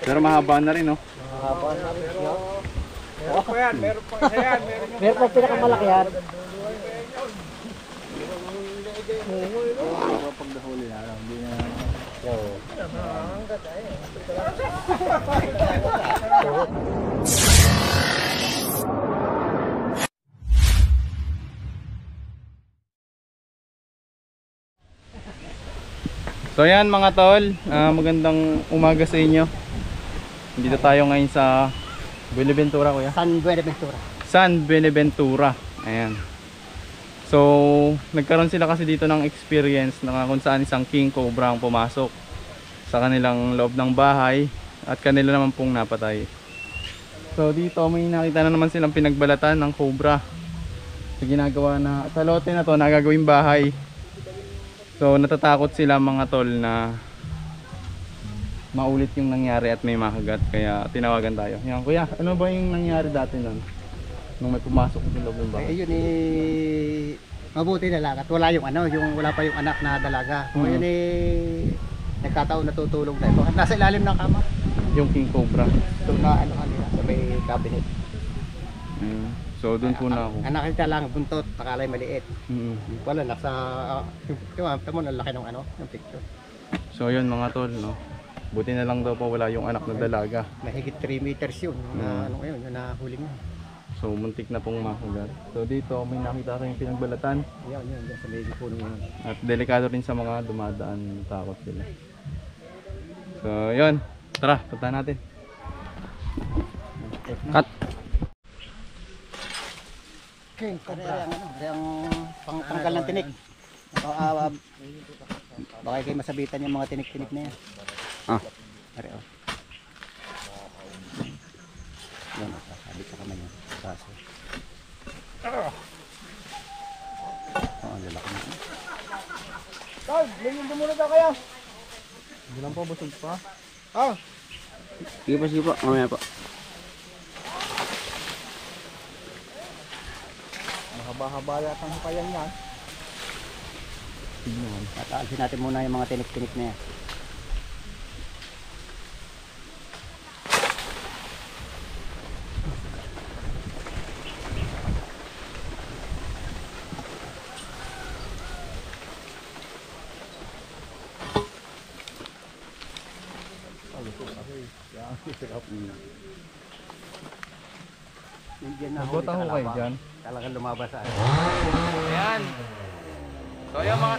Pero mahaba na rin, no? Mahaba na rin yun. Meron pa yan, meron pa yan. Meron pa pinakamalaki yan. Pag nahuli na, hindi na... So yan mga tol, magandang umaga sa inyo. Dito tayo ngayon sa Buenaventura, kuya. San Buenaventura. San Buenaventura. Ayan. So, nagkaroon sila kasi dito ng experience na kung saan isang king cobra ang pumasok sa kanilang loob ng bahay at kanila naman pong napatay. So dito may nakita na naman silang pinagbalatan ng cobra sa ginagawa na sa lote na to na gagawing bahay. So natatakot sila mga tol na maulit yung nangyari at may makagat, kaya tinawagan tayo. Yan kuya, ano ba yung nangyari dati nun nung may pumasok sa loob ng bahay? Yun mabuti na lang at wala yung wala pa yung anak na dalaga. So yun nagkataon natutulog tayo. Nasa ilalim ng kama. Yung king cobra. So na nila sa may cabinet. So doon po na ako. Anak kita lang buntot, pakalay maliit. Wala nasa tamo na laki ng ng picture. So yun mga tol, no. Buti na lang daw po wala yung anak na dalaga. Mahigit 3 meters yun. Na yun nahuli mo. So muntik na pong makugat. So dito may nakita kayong pinagbalatan. Yan sa may puno yun. At delikado rin sa mga dumadaan, takot sila. So yun, tara, punta natin. Cut. Okay, ang pangtanggal ng tinik. Baka kayo masabitan yung mga tinik-tinik na yan. Pare yan, sabi sa kamay yan. Kaso. Ang lalaki na. Tol, lingin muna daw kayo. Hindi lang po, busog pa. Sige pa, mamaya pa. Mahaba-haba yata ang hipayan yan. Tataalsin natin muna yung mga tinik-tinik na yan. Nagbota ko kayo dyan. Talagang lumabas sa Ayan. So yung mga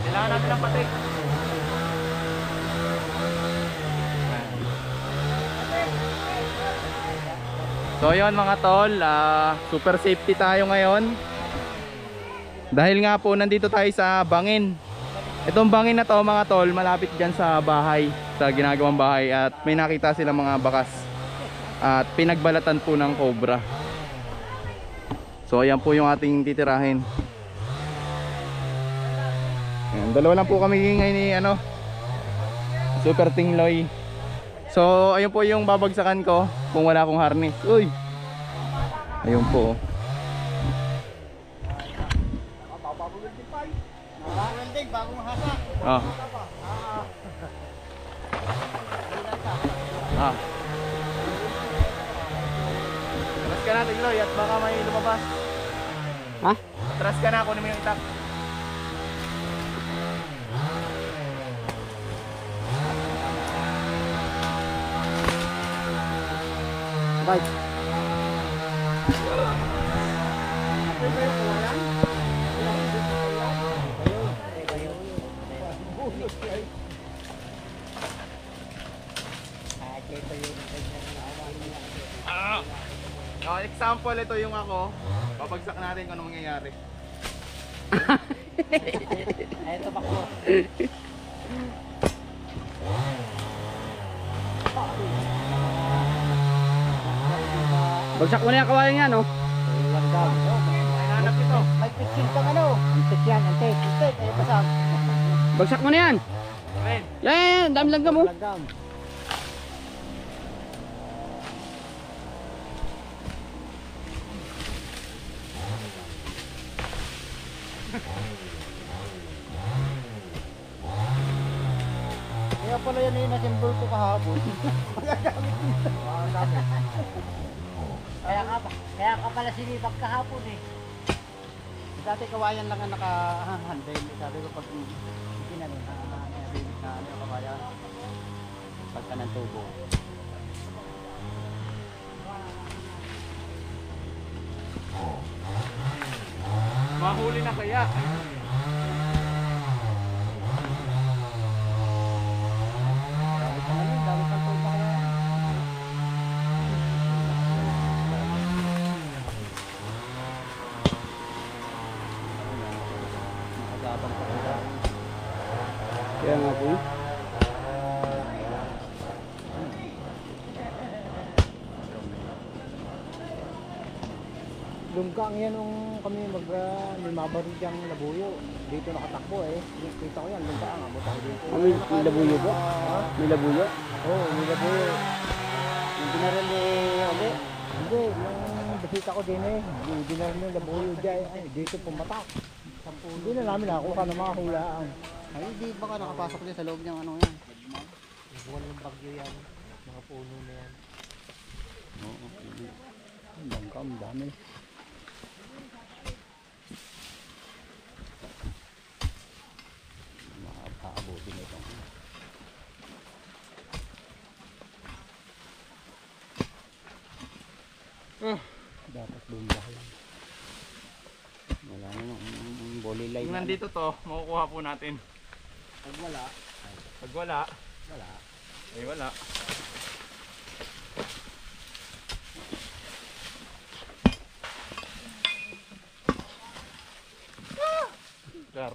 kailangan natin ng patik. So yun mga tol, super safety tayo ngayon. Dahil nga po nandito tayo sa bangin. Itong bangin na to mga tol, malapit dyan sa bahay, sa ginagawang bahay. At may nakita silang mga bakas at pinagbalatan po ng cobra. So ayan po yung ating titirahin. Ayan, dalawa lang po kami ngayon ni Super Tingloy. So ayun po yung babagsakan ko kung wala akong harness. Uy! Ayun po. bagong hasa. Atras ka na, Tigloy, at baka may lumabas. Ha? Atras ka na, kunin mo yung itak. Bye. Example, ito yung ako. Babagsak natin kung ano mangyayari. Ito ba ko? Bagsak mo na yung kawayan yan, no? Langgam. Hinanap ito. May pitsin pang antik yan, antik. Basag. Bagsak mo na yan. Yan, dami langgam mo. pala yan yung nasimple ko kahapon. Kaya ka pala sinibag kahapon eh. Dati kawayan lang ang naka-handle. Sabi ko pag ginanon na ano yung kawayan. Pagka ng tubo. Mahuli na kaya. Dami pa ngayon, dami pang tubo kaya. Nakagabang pa kaya. Kaya nga po. Lungkang yan nung kami may mabaril diyang labuyo. Dito nakatakbo eh. Kita ko yan, lungkang. Abot ako dito. May labuyo po? May labuyo? Oo, may labuyo. Yung binaril ni Oli? Hindi, yung bisita ko din eh. Yung binaril yung labuyo dyan. Ay, dito pumatak. Hindi na namin nakuha na mga hulaan. Ay, di baka nakapasok din sa loob niyang ano yan. Walang bagyo yan. Mga puno na yan. Oo, lungkang, dami. Makakaabutin na itong dapat bumbahan. Wala naman, bolilay Kung na. nandito to, makukuha po natin. Pag wala, Pag wala, wala. ay wala. Sir.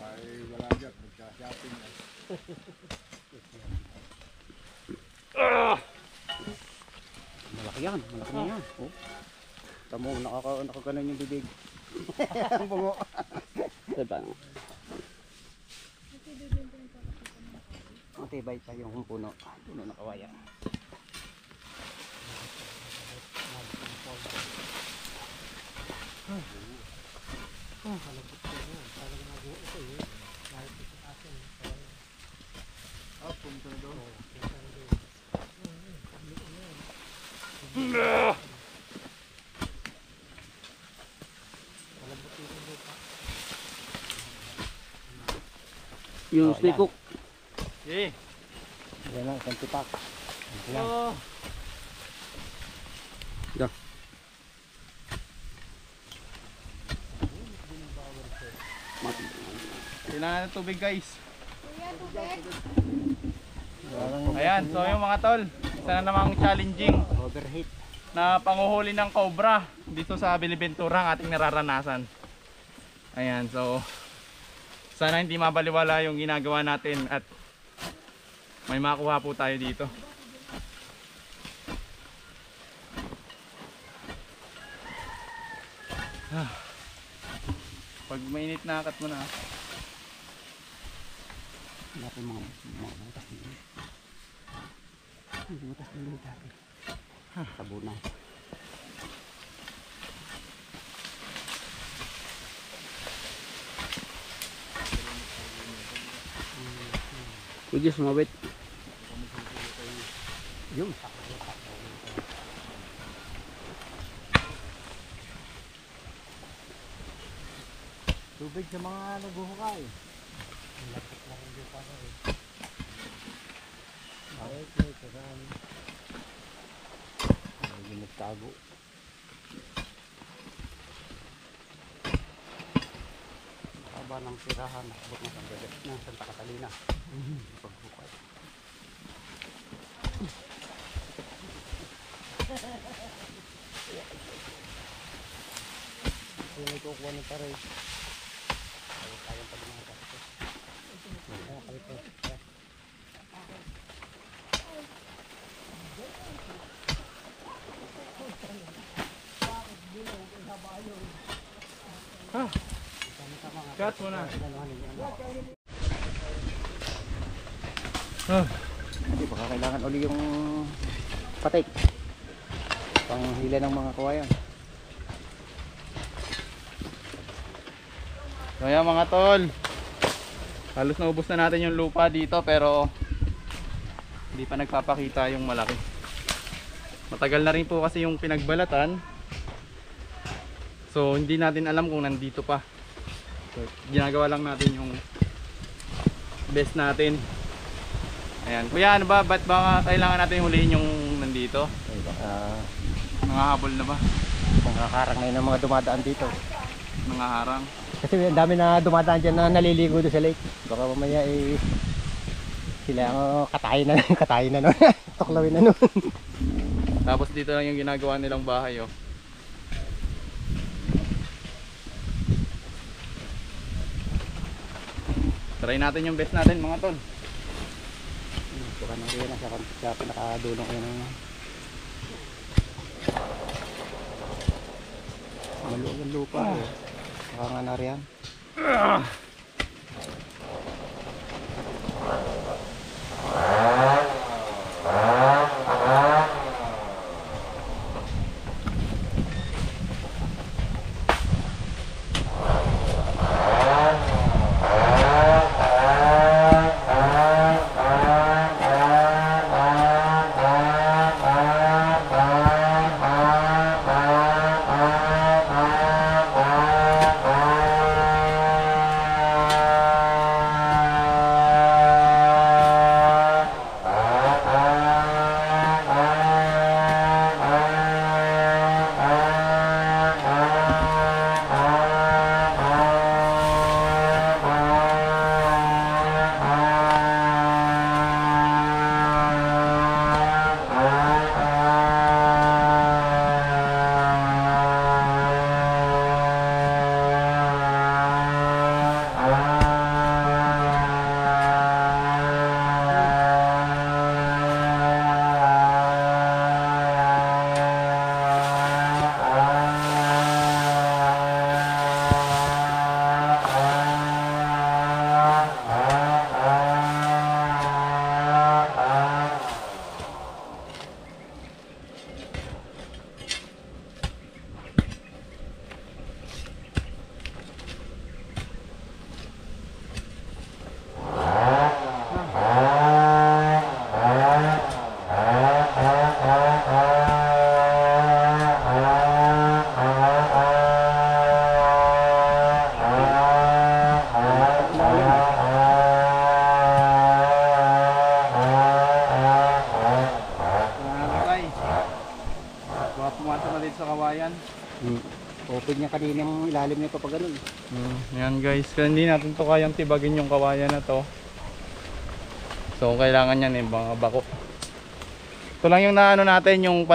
Ay, wala dyan. Magka-shopping na. Malaki yan, malaki na yan. Oh. Tamo, nakaganon yung bibig. Ang bungo. Saan pa? Matibay pa yung puno. Puno na kawayan. Yung Oh, snake yan. hook. Eh, Yan na, isang tipak. oh. Yeah. Kailangan ng tubig guys. Parang Ayan, so yung mga tol, isa na namang challenging overheat. na panguhuli ng cobra dito sa Bilibentura ang ating nararanasan. Ayan, so sana hindi mabaliwala yung ginagawa natin at may makuha po tayo dito. Pag mainit na akat mo na. Natin mga butas nila. Butas nila dati. Sabunan. Ujus mabit. Yun. Tubig sa mga naghuhukay. Bakit may karami? Medyo nagtago. Haba ng tirahan. Nakabot na sa Santa Catalina. Paghukay. Kung may kukuha ng taray. Kaya pag mga kasto. Cut mo na. Hindi, baka kailangan uli yung patik. Panghila ng mga kawayan. So ayan mga tol, halos naubos na natin yung lupa dito pero hindi pa nagpapakita yung malaki. Matagal na rin po kasi yung pinagbalatan. So hindi natin alam kung nandito pa. So, ginagawa lang natin yung best natin. Ayan. Kuya, ano ba? Ba't ba kailangan natin huliin yung nandito? Ay, baka Mga habol na ba? mga karang na yun ang mga dumadaan dito. Mga harang? Kasi ang dami na dumadaan dyan na naliligo doon sa lake. Baka mamaya eh sila ang katayin na nun. Tuklawin na nun. Tapos dito lang yung ginagawa nilang bahay oh. Try natin yung best natin mga tol. Baka na rin sa pinakadulong ko yun. Maluwag ang lupa eh. Baka nga na riyan. Open niya kanina yung ilalim nito pag ganun. Yan guys, kaya hindi natin to kayang tibagin yung kawayan na to. So kailangan yan mga bako. Ito lang yung naano natin, yung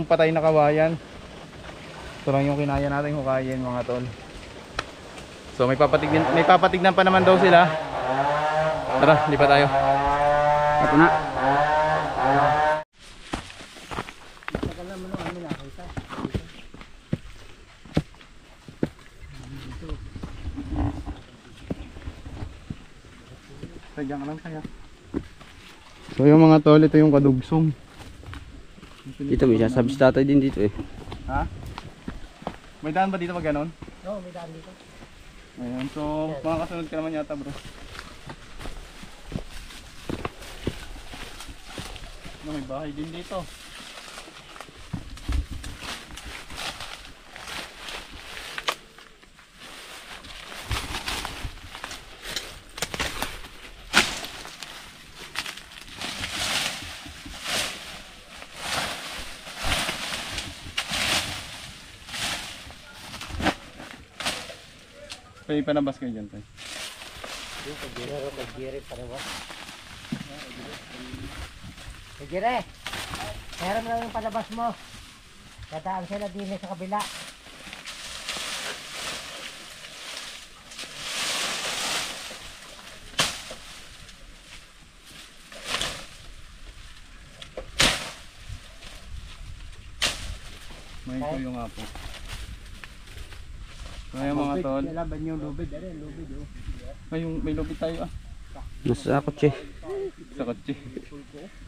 patay na kawayan. Ito lang yung kinaya natin hukayin mga tol. So may papatignan pa naman daw sila. Tara, lipat tayo. Ito na. Matagal naman ang amin nakita. Sadya ka lang kaya. So yung mga tol, ito yung kadugsong. Dito may sasabis tatay din dito eh. Ha? May daan ba dito pag ganon? Oo, may daan dito. Ayan, so mga kasunod ka naman yata bro. No, may bahay din dito. Pwede pa nabas kayo dyan tayo. Pag-gire pa rin ba? Pag-gire! Meron lang yung palabas mo. Dadaan sila din sa kabila. May kuyo nga po. Kaya mga tol. Laban yung lubid. Ano yung lubid? May lupit tayo ah. Nasa kotse. Sa kotse.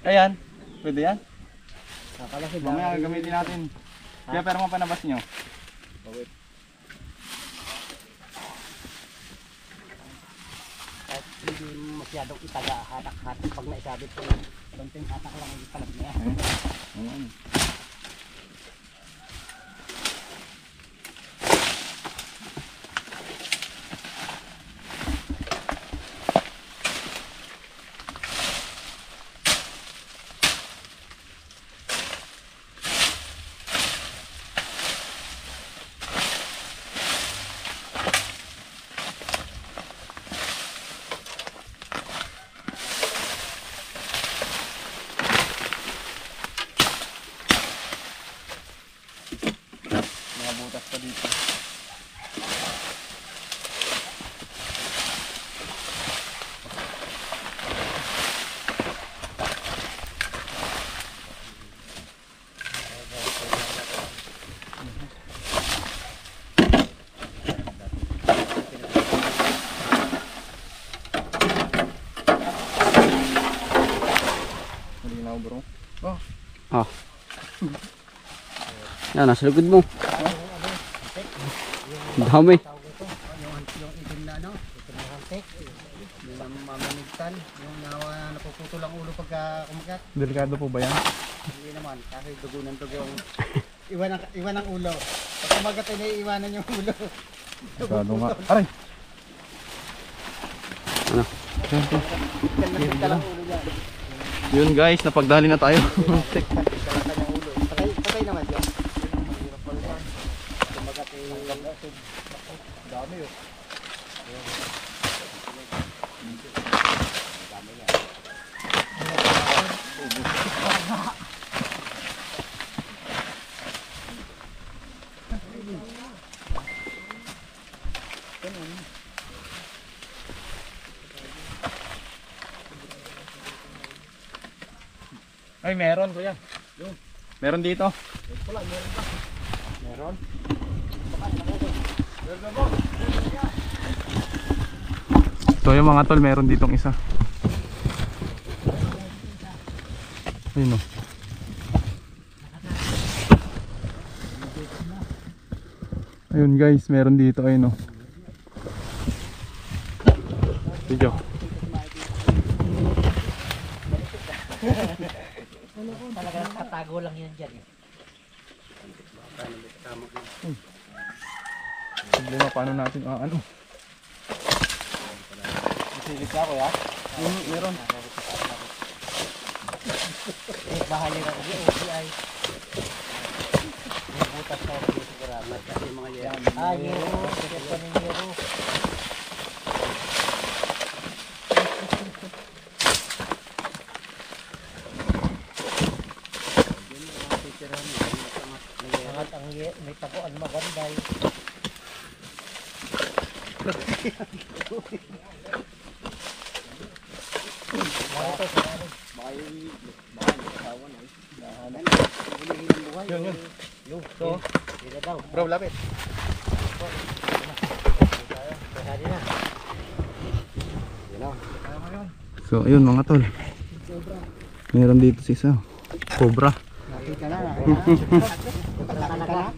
Ayan. Pwede yan. Akala si Mamaya gagamitin natin. Kaya pero mapanabas nyo. Hindi masyadong itaga, hatak-hatak. Pag naisabit ko, konting hatak lang ang italag niya. Mga butas pa dito. Malinaw bro. Oh, Ah. Yan, nasa likod mo. Dami. Yung itim na ano, itim na hantik. Yung mamanigtan, yung napuputol ang ulo pagka kumagat. delikado po ba yan? Hindi naman, kasi dugo ng dugo. Iwan ang ulo. Pag kumagat ay naiiwanan yung ulo. Delikado nga. Aray! Ano? Kalmatik lang ulo niya. Yun guys, napagdali na tayo. Kalatan yung ulo. Patay naman siya. Mahirap pa rin. Kumagat ay dami yun. Ay, meron kuya. Meron dito. Meron. So yung mga tol, meron ditong isa. Ayun o. Ayun guys, meron dito. Ayun o. Video. Talaga nakatago lang yan dyan eh. Problema, paano natin ano? Silip ka kuya? Meron. Bahali na kasi OBI. Yung butas na rin sigurado. Kasi mga yan. Yero. Kasi pa ng yero. Angat ang may taguan maganda eh. Yun. So, Hindi daw. bro, lapit. Pwede na. So, ayun mga tol. Meron dito si isa. Cobra. Nakita na. Nakita na.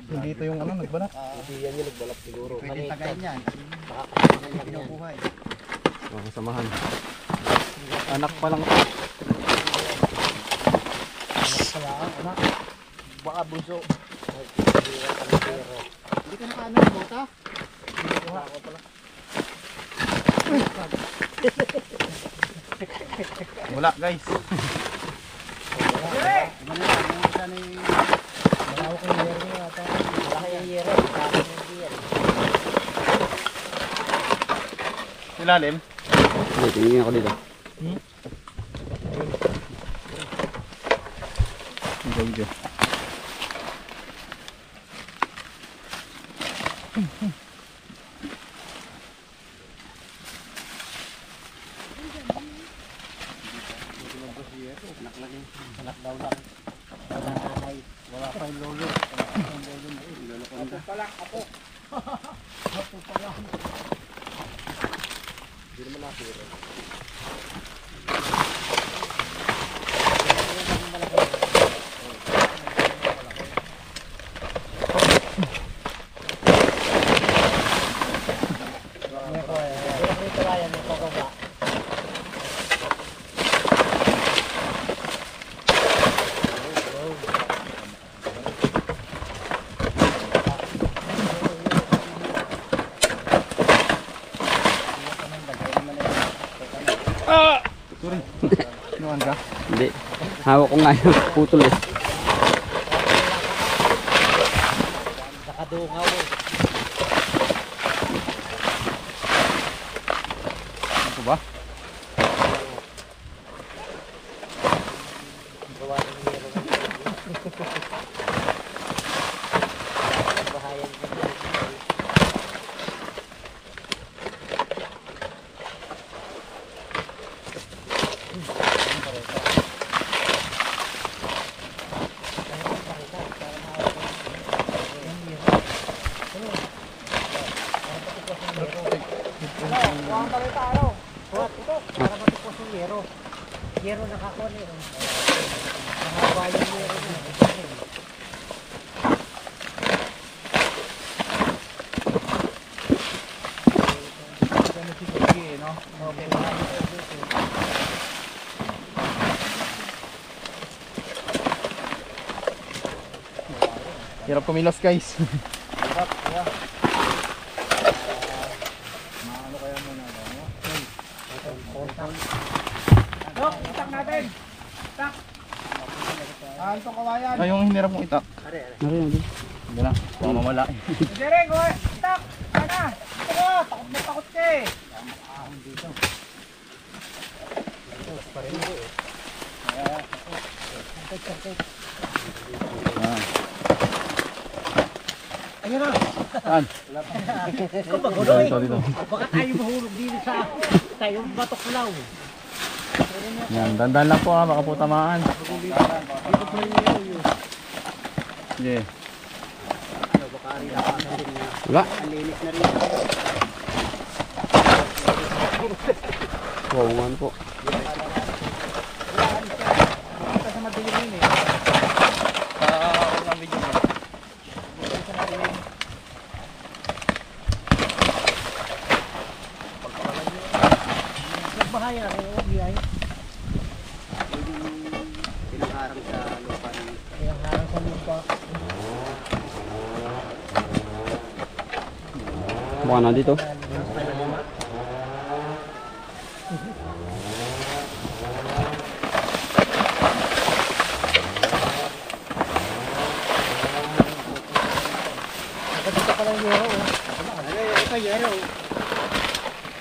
Hindi ito yung ano, nagbanat. Hindi yan yung nagbalak siguro. Pwede tagayin yan. Baka kinukuha eh. Makasamahan. Anak pa lang. Kaya anak. Baka bunso. Hindi ka nakaano ng bota? Kinukuha ako pala. Wala guys. Malawak yung yero niya ata. Malaki yung yero. Kaya hindi yan. Ilalim. Hindi, tingin ako dito. Video. Anak daw lang. Wala nanay. Wala pa yung lolo. Apo pa lang, apo. Apo pa lang. Hindi naman nakira. Sorry. Nuan ka? Hindi. Hawak ko nga yung putol eh. Nakadungaw eh. Ito ba? Gawa ng yero. Bahayan ko. Huwag kami talo. Huwag ito. Para matipos yung yero. Yero nakakuha niyo. Mahaba yung yero niya. Hirap kumilos guys. Dok, itak natin. Itak. Itong kawayan. Ay, yung hinirap mong itak. Nari, nari. Hindi na. Baka mamala eh. Derek, itak. Sana. Ito ko. Takot na takot ka eh. Ayun na. Saan? Kung magulo eh. Dito, dito. Baka tayo mahulog din sa tayo batoklaw. Yan, dandan lang po ha, baka po tamaan. Sige. Wala. Wow, nga po. Kita sa madilim yun eh. Ang video mo. Nagbahaya na kayo, biyay. Pinangharang sa lupa ng Ayang harang sa lupa. Baka na dito. Nakadito pa lang yero oh. ito yero.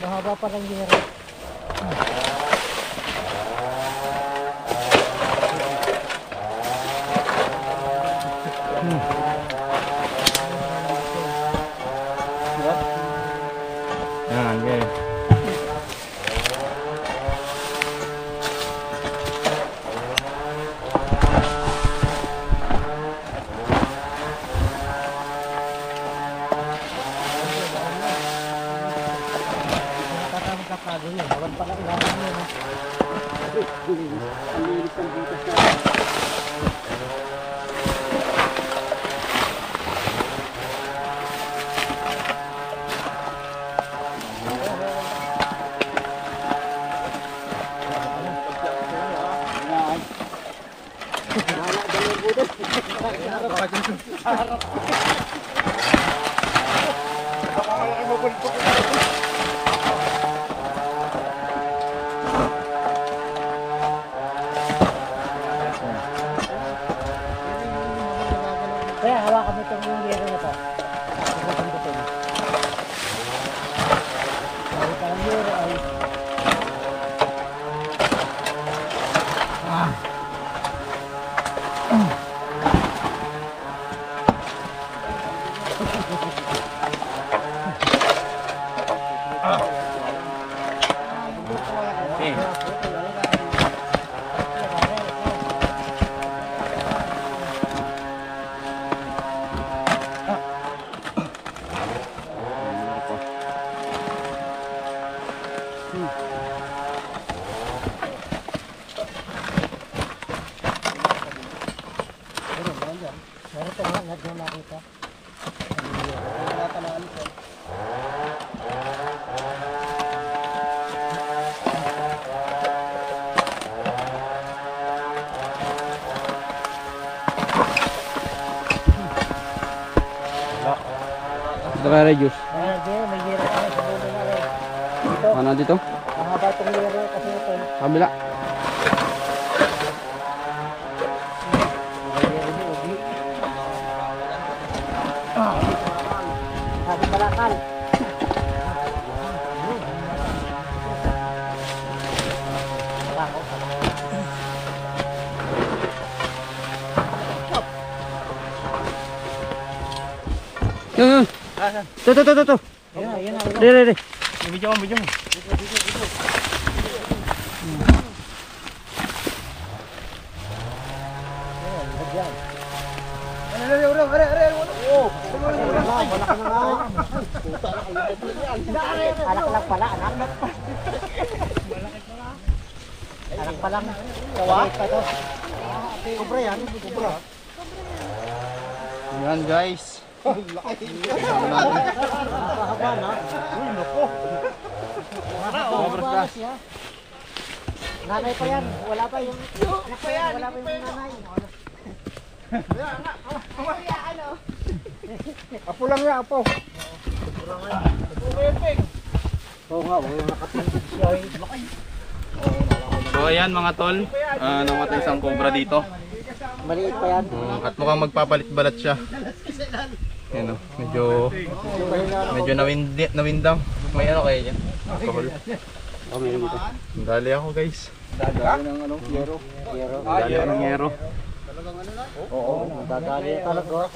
Mahaba pa lang yero. Yan, okay. Nakatama ka pago yun. Bawal pala ilalim yun. Ang linis ng butas na. Kaya hawakan mo itong yung yero na to. Hawakan ko ito. Dahil parang yero ay meron ito nga doon nakita. Tinatanaan ito. Ito kaya Radius. May yero pa sa dulo na rin. Dito, Baka na dito. mahaba itong yero kasi ito. Kabila. Sabi balakal. Yun. To. Ayun na. Re. Video mo. Anak lang pala, anak. Anak pa lang. Kawa? Kubra yan, kubra. Yan guys. Mahaba na. Uy, loko. Mahaba na siya. Nanay pa yan, wala pa yung anak pa yan, wala pa yung nanay. Apo lang yan, apo. Oo nga, wala nakatingin siya. So ayan mga tol, namatay isang cobra dito. Maliit pa yan. At mukhang magpapalit-balat siya. Yan o, medyo nawindang. May ano kaya dyan? Alcohol. Dali ako guys. Dali ng ano, yero. Dali ako ng yero. Oo, dadali talaga.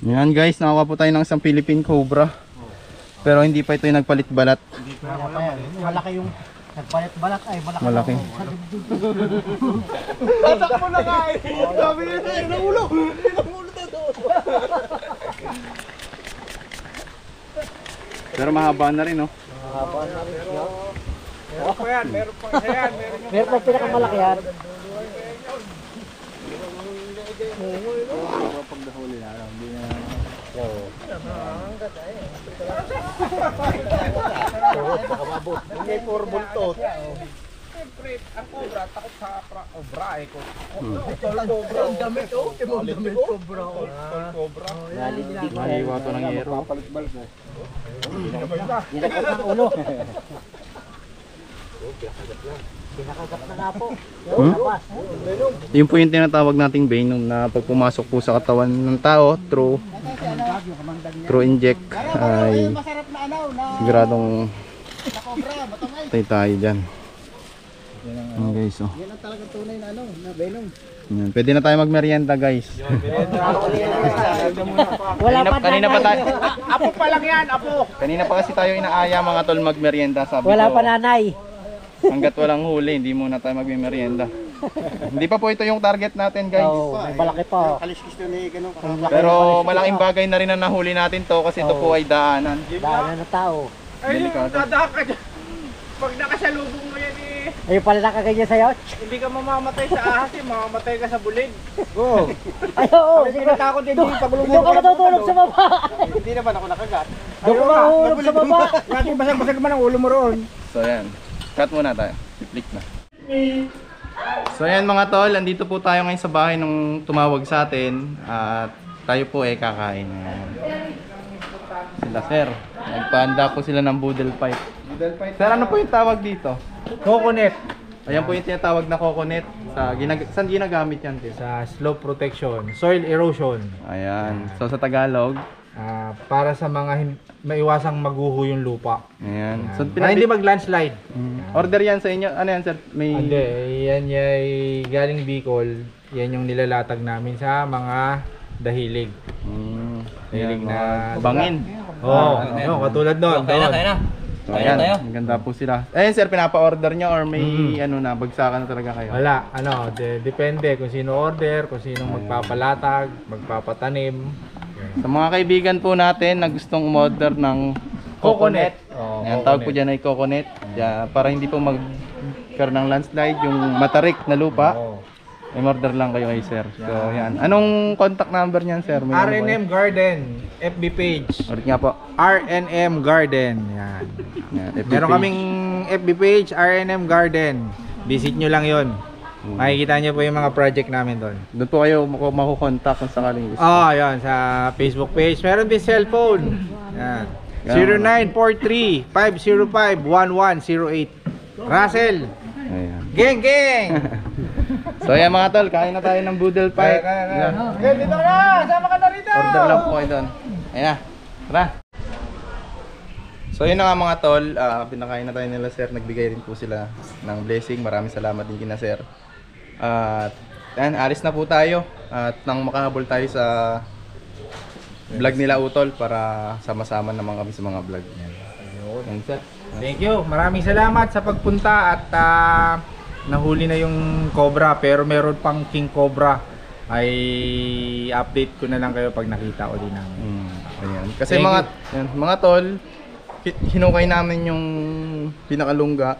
Yan guys, nakakuha po tayo ng isang Philippine Cobra. Pero hindi pa ito yung nagpalit-balat. Malaki yung nagpalit-balat ay malaki. Malaki. Tatakbo na nga eh. Sabi nito, ng ulo. Pero mahaba na rin, no? Haba na rin siya. Meron pa yan, meron pa yan. Meron pa pinakamalaki yan. Hindi, puro buntot. Siyempre, ang cobra, takot sa cobra eh. Cobra. Ang damit oh. Ang damit cobra. Cobra. Nalindig na. Maliwa to ng yero. Papalit-balit eh. Dinakot ng ulo. Pinakagat na nga po. Labas. Yun po yung tinatawag nating venom na pag pumasok po sa katawan ng tao through inject ay siguradong patay tayo dyan. Yan guys, oh. Yan ang talagang tunay na ano, na venom. Yan. Pwede na tayo magmerienda guys. Wala pa Kanina pa tayo. Apo pa lang yan, apo. Kanina pa kasi tayo inaaya mga tol magmerienda, sabi Wala ko. pa nanay. Hanggat walang huli, hindi muna tayo magmerienda. Hindi pa po ito yung target natin guys. Oo, may malaki pa. Kaliskis na ni ganun. Pero malaking bagay na rin na nahuli natin to kasi ito po ay daanan. Daanan ng tao. Delikado. Dadaan ka dyan. Pag nakasalubong mo yan eh, Ayun pala nakaganyan sa'yo. hindi ka mamamatay sa ahas eh, mamamatay ka sa bulig. Go. Ay, oo. Kasi natakot din yung pag Doon ka matutulog sa baba. Hindi naman ako nakagat. Doon ka mahulog sa baba. Lagi basag-basag man ang ulo mo roon. So yan, cut muna tayo. Flick na. So yan mga tol, andito po tayo ngayon sa bahay nung tumawag sa atin. At tayo po ay kakain. Ayan. Sila sir, nagpahanda po sila ng boodle pipe. Sir, ano po yung tawag dito? Coconut Ayan po yung tinatawag na coconut. Saan ginagamit yan? Sir? sa slope protection, soil erosion. Ayan, so sa Tagalog. Para sa mga maiwasang maguho yung lupa. Ayan. So, Para hindi mag-landslide. order yan sa inyo. Ano yan sir? May... Hindi, yan ay galing Bicol. Yan yung nilalatag namin sa mga dahilig. Ayan, Hilig na bangin. Oo, katulad doon. So, ayan, ang ganda po sila. Ayun sir, pinapa-order nyo or may ano na, bagsakan na talaga kayo? Wala, depende kung sino order, kung sino magpapalatag, magpapatanim. Sa mga kaibigan po natin na gustong umorder ng coconut. Oh, Ayan, tawag po dyan ay coconut. Para hindi po magkaroon ng landslide, yung matarik na lupa. Oo. I-order lang kayo kay sir. So, yan. Anong contact number niyan, sir? May ano RNM Garden, FB page. ba? Ulit nga po. RNM Garden. Yan. Yan, FB Meron page. kaming FB page, RNM Garden. Visit nyo lang yon. Makikita nyo po yung mga project namin doon. Doon po kayo makukontak kung sakaling gusto. Yan. Sa Facebook page. Meron din cellphone. Yan. 0943-505-1108. Russell. Ayan. Geng, geng! So ayan mga tol, kain na tayo ng boodle pie. Okay, dito na! Sama ka na rito! Order lang po kayo doon. Ayan na. Tara. So yun na nga mga tol, pinakain na tayo nila sir. Nagbigay rin po sila ng blessing. Maraming salamat din kina sir. At ayan, alis na po tayo. At nang makahabol tayo sa vlog nila Utol para sama-sama naman kami sa mga vlog. Ayan sir. Thank you. Maraming salamat sa pagpunta at nahuli na yung cobra pero meron pang king cobra. Ay update ko na lang kayo pag nakita ko din namin. Ayan. Kasi Thank mga tol, hinukay namin yung pinakalungga.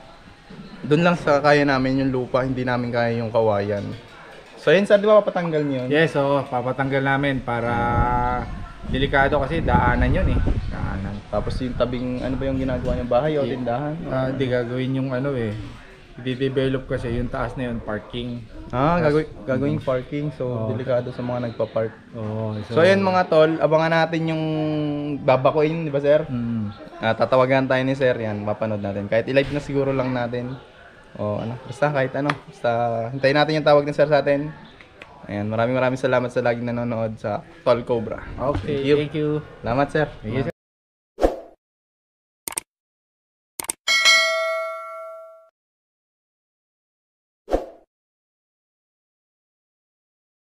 Doon lang sa kaya namin yung lupa, hindi namin kaya yung kawayan. So yun sir, di ba papatanggal niyo yun? Yes, papatanggal namin para delikado kasi daanan yun eh. Daanan. Tapos yung tabing, ano ba yung ginagawa niyo? Bahay o tindahan? Hindi gagawin yung ano eh. I-develop kasi yung taas na yun, parking. Gagawin parking. So, delikado sa mga nagpa-park. Oo. So, ayan mga tol, abangan natin yung babakuin, di ba sir? Tatawagan tayo ni sir, yan, mapanood natin. Kahit i-live na siguro lang natin. O ano, basta kahit ano. Basta hintayin natin yung tawag ni sir sa atin. Ayan, maraming salamat sa laging nanonood sa Tol Cobra. Okay, thank you. Salamat sir. Thank you.